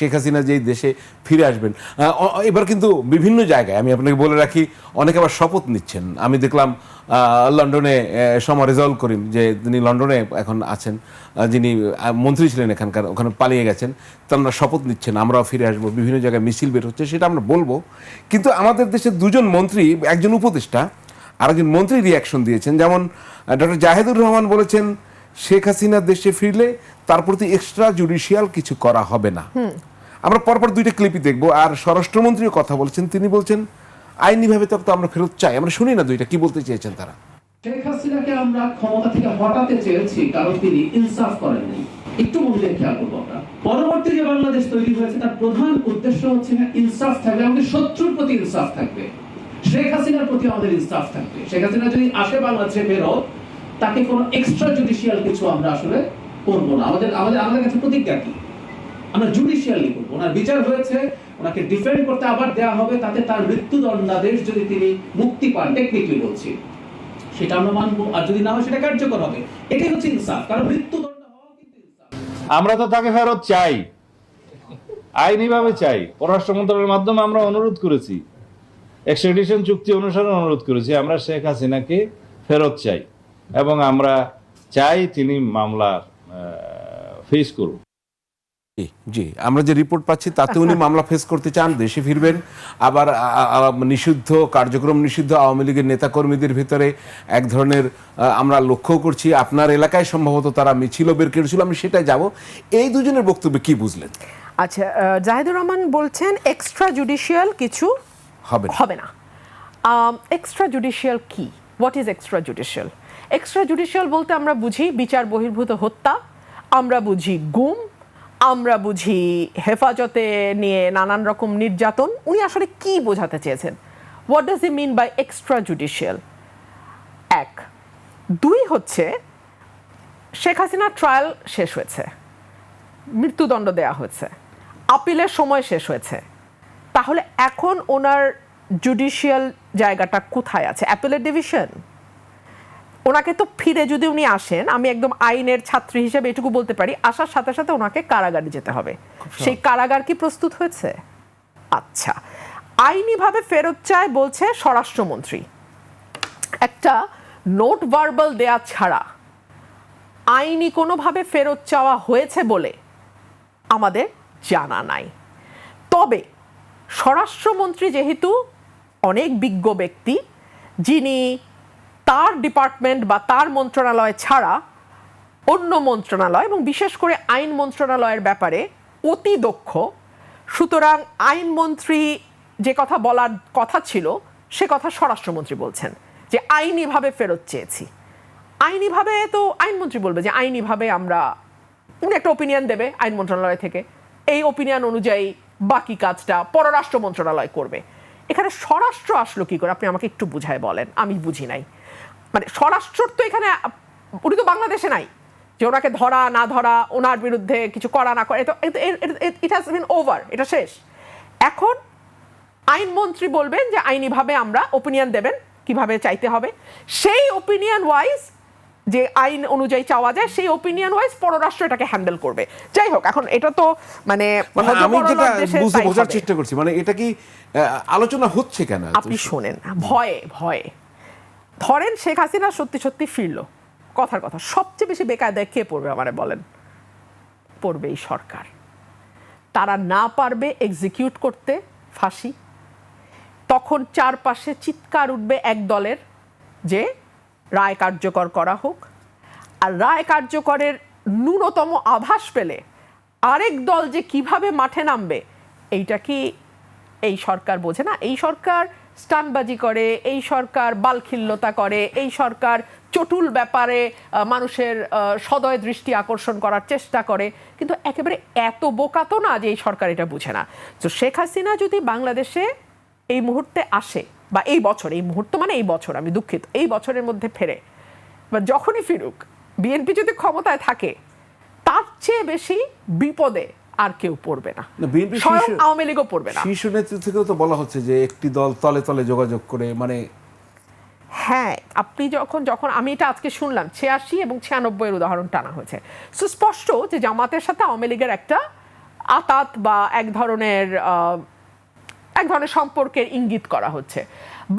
শেখ হাসিনা যেই দেশে ফিরে আসবেন এবার কিন্তু বিভিন্ন জায়গায় আমি আপনাকে বলে রাখি অনেকে আবার শপথ নিচ্ছেন। আমি দেখলাম লন্ডনে সমা রেজাউল করিম যে তিনি লন্ডনে এখন আছেন, যিনি মন্ত্রী ছিলেন এখানকার, ওখানে পালিয়ে গেছেন, তারা শপথ নিচ্ছেন আমরাও ফিরে আসবো, বিভিন্ন জায়গায় মিছিল বের হচ্ছে, সেটা আমরা বলবো। কিন্তু আমাদের দেশের দুজন মন্ত্রী, একজন উপদেষ্টা আর একজন মন্ত্রী রিয়াকশন দিয়েছেন। যেমন ডক্টর জাহেদুর রহমান বলেছেন শেখ হাসিনা দেশে ফিরলে তার প্রতি এক্সট্রা জুডিশিয়াল কিছু করা হবে না। আমরা পরপর দুইটা ক্লিপই দেখবো। আর স্বরাষ্ট্রমন্ত্রীও কথা বলছেন, তিনি বলছেন আইনিভাবে তো আমরা ফেরত চাই। আমরা শুনি না দুইটা কি বলতে চেয়েছেন তারা। শেখ হাসিনাকে আমরা ক্ষমতা থেকে হটাতে চেয়েছি কারণ তিনি ইনসাফ করেননি। একটু মনে খেয়াল করবো আমরা, পরবর্তী যে বাংলাদেশ তৈরি হয়েছে তার প্রধান উদ্দেশ্য হচ্ছে ইনসাফ থাকবে, আমাদের শত্রুর প্রতি ইনসাফ থাকবে, শেখ হাসিনার প্রতি আমাদের ইনসাফ থাকবে। শেখ হাসিনা যদি আসে বাংলাদেশে ফেরত, তাকে কোনো এক্সট্রা জুডিশিয়াল কিছু আমরা আসলে করবো না। আমাদের কাছে প্রতিজ্ঞা কি, আমরা জুডিশিয়ালি করবো। ওনার বিচার হয়েছে, ওনাকে ডিফেন্ড করতে আবার দেওয়া হবে, তাতে তার মৃত্যুদণ্ডাদেশ যদি তিনি মুক্তি পান, টেকনিক্যালি বলছি, সেটা আমরা মানবো। আর যদি না হয় সেটা কার্যকর হবে। এটাই হচ্ছে ইনসাফ, কারণ মৃত্যুদণ্ড হওয়া কিন্তু ইনসাফ। আমরা তো তাকে ফেরত চাই, আইনিভাবে চাই। পররাষ্ট্র মন্ত্রণালয়ের মাধ্যমে আমরা অনুরোধ করেছি, এক্সট্রাডিশন চুক্তি অনুসারে অনুরোধ করেছি, আমরা শেখ হাসিনাকে ফেরত চাই এবং আমরা চাই তিনি মামলা ফেস করুন। জি, আমরা যে রিপোর্ট পাচ্ছি তাতে উনি মামলা ফেস করতে চান, দেশে ফিরবেন। আবার নিষিদ্ধ কার্যক্রম, নিষিদ্ধ আওয়ামী লীগের নেতাকর্মীদের ভিতরে এক ধরনের আমরা লক্ষ্য করছি, আপনার এলাকায় সম্ভবত তারা মিছিল বের করেছিল, আমি সেটাই যাব। এই দুজনের বক্তব্যে কি বুঝলেন? আচ্ছা, জাহিদুর রহমান বলছেন এক্সট্রা জুডিশিয়াল কিছু হবে না। এক্সট্রা জুডিশিয়াল কি? What is extra judicial? Extra judicial বলতে আমরা বুঝি বিচার বহির্ভূত হত্যা, আমরা বুঝি গুম, আমরা বুঝি হেফাজতে নিয়ে নানান রকম নির্যাতন। উনি আসলে কি বোঝাতে চেয়েছেন? What does he mean by extra judicial? এক। দুই হচ্ছে শেখ হাসিনার ট্রায়াল শেষ হয়েছে, মৃত্যুদণ্ড দেওয়া হয়েছে, আপিলের সময় শেষ হয়েছে, তাহলে এখন ওনার জুডিশিয়াল জায়গাটা কোথায় আছে? অ্যাপিলের ডিভিশন? ওনাকে তো ফিরে যদি উনি আসেন, আমি একদম আইনের ছাত্রী হিসেবে এটুকু বলতে পারি, আসার সাথে সাথে ওনাকে কারাগারে যেতে হবে। সেই কারাগার কি প্রস্তুত হয়েছে? আচ্ছা, আইনিভাবে ফেরত চায় বলছে স্বরাষ্ট্রমন্ত্রী। একটা নোট ভার্বাল দেয়া ছাড়া আইনি কোনোভাবে ফেরত চাওয়া হয়েছে বলে আমাদের জানা নাই। তবে স্বরাষ্ট্রমন্ত্রী যেহেতু অনেক বিজ্ঞ ব্যক্তি, যিনি তার ডিপার্টমেন্ট বা তার মন্ত্রণালয় ছাড়া অন্য মন্ত্রণালয় এবং বিশেষ করে আইন মন্ত্রণালয়ের ব্যাপারে অতি দক্ষ, সুতরাং আইনমন্ত্রী যে কথা বলার কথা ছিল সে কথা স্বরাষ্ট্রমন্ত্রী বলছেন যে আইনিভাবে ফেরত চেয়েছি। আইনিভাবে তো আইনমন্ত্রী বলবে যে আইনিভাবে আমরা, উনি একটা ওপিনিয়ন দেবে আইন মন্ত্রণালয় থেকে, এই ওপিনিয়ন অনুযায়ী বাকি কাজটা পররাষ্ট্র মন্ত্রণালয় করবে। এখানে স্বরাষ্ট্র আসলো কি করে? আপনি আমাকে একটু বুঝায় বলেন, আমি বুঝি নাই। মানে স্বরাষ্ট্র তো এখানে, উনি তো বাংলাদেশে নাই যে ওনাকে ধরা না ধরা, ওনার বিরুদ্ধে কিছু করা না করে, ইট হ্যাজ বিন ওভার, এটা শেষ। এখন আইনমন্ত্রী বলবেন যে আইনিভাবে আমরা ওপিনিয়ন দেবেন কিভাবে চাইতে হবে, সেই ওপিনিয়ন ওয়াইজ যে আইন অনুযায়ী চাওয়া যায় সেই ওপিনিয়ন ওয়াইজ পররাষ্ট্র এটাকে হ্যান্ডেল করবে। যাই হোক, এখন এটা তো মানে আমি যেটা বোঝার চেষ্টা করছি, মানে এটা কি আলোচনা হচ্ছে কেন? আপনি শোনেন, ভয়ে ভয়ে ধরেন শেখ হাসিনা সত্যি সত্যি ফিরলো, কথার কথা, সবচেয়ে বেশি বেকায়দায় কে পড়বে আমারে বলেন? পড়বে এই সরকার। তারা না পারবে এক্সিকিউট করতে ফাঁসি, তখন চারপাশে চিৎকার উঠবে এক দলের যে রায় কার্যকর করা হোক, আর রায় কার্যকরের ন্যূনতম আভাস পেলে আরেক দল যে কিভাবে মাঠে নামবে, এইটা কি এই সরকার বোঝে না? এই সরকার স্টানবাজি করে, এই সরকার বালখিল্যতা করে, এই সরকার চটুল ব্যাপারে মানুষের সদয় দৃষ্টি আকর্ষণ করার চেষ্টা করে, কিন্তু একেবারে এত বোকা তো না যে এই সরকার এটা বুঝে না। তো শেখ হাসিনা যদি বাংলাদেশে এই মুহূর্তে আসে, বা এই বছর, এই মুহূর্ত মানে এই বছর, আমি দুঃখিত, এই বছরের মধ্যে ফেরে বা যখনই ফিরুক, বিএনপি যদি ক্ষমতায় থাকে, তার চেয়ে বেশি বিপদে আর কেউ পড়বে না, স্বয়ং আওয়ামী লীগও পড়বে না। শীর্ষ নেতৃত্ব থেকেও তো বলা হচ্ছে যে একটি দল তলে তলে যোগাযোগ করে, মানে হ্যাঁ, আপনি যখন আমি এটা আজকে শুনলাম 86 এবং 96 এর উদাহরণ টানা হয়েছে, সুস্পষ্ট যে জামাতের সাথে আওয়ামী লীগের একটা আতাত বা এক ধরনের সম্পর্কের ইঙ্গিত করা হচ্ছে।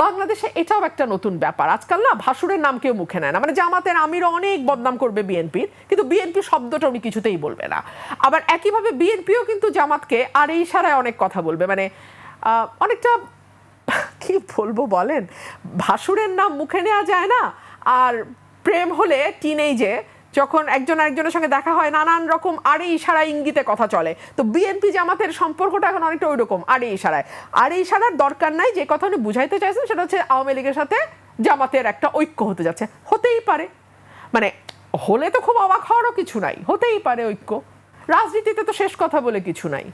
বাংলাদেশে এটাও একটা নতুন ব্যাপার, আজকাল না ভাসুরের নাম কেউ মুখে নেয় না। মানে জামাতের আমিরও অনেক বদনাম করবে বিএনপির, কিন্তু বিএনপি শব্দটা উনি কিছুতেই বলবে না। আবার একইভাবে বিএনপিও কিন্তু জামাতকে আর এই ইশারায় অনেক কথা বলবে, মানে অনেকটা কি বলবো বলেন, ভাসুরের নাম মুখে নেওয়া যায় না। আর প্রেম হলে টিনেজে যখন একজন আরেকজনের সঙ্গে দেখা হয় নানান রকম আড়ে ইশারা ইঙ্গিতে কথা চলে। তো বিএনপি জামাতের সম্পর্কটা এখন অনেকটা ওই রকম আড়ে ইশারায়। আড়ে ইশারার দরকার নাই, যে কথা উনি বুঝাইতে চাইছেন সেটা হচ্ছে আওয়ামী লীগের সাথে জামাতের একটা ঐক্য হতে যাচ্ছে। হতেই পারে, মানে হলে তো খুব অবাক হওয়ারও কিছু নাই, হতেই পারে ঐক্য। রাজনীতিতে তো শেষ কথা বলে কিছু নাই।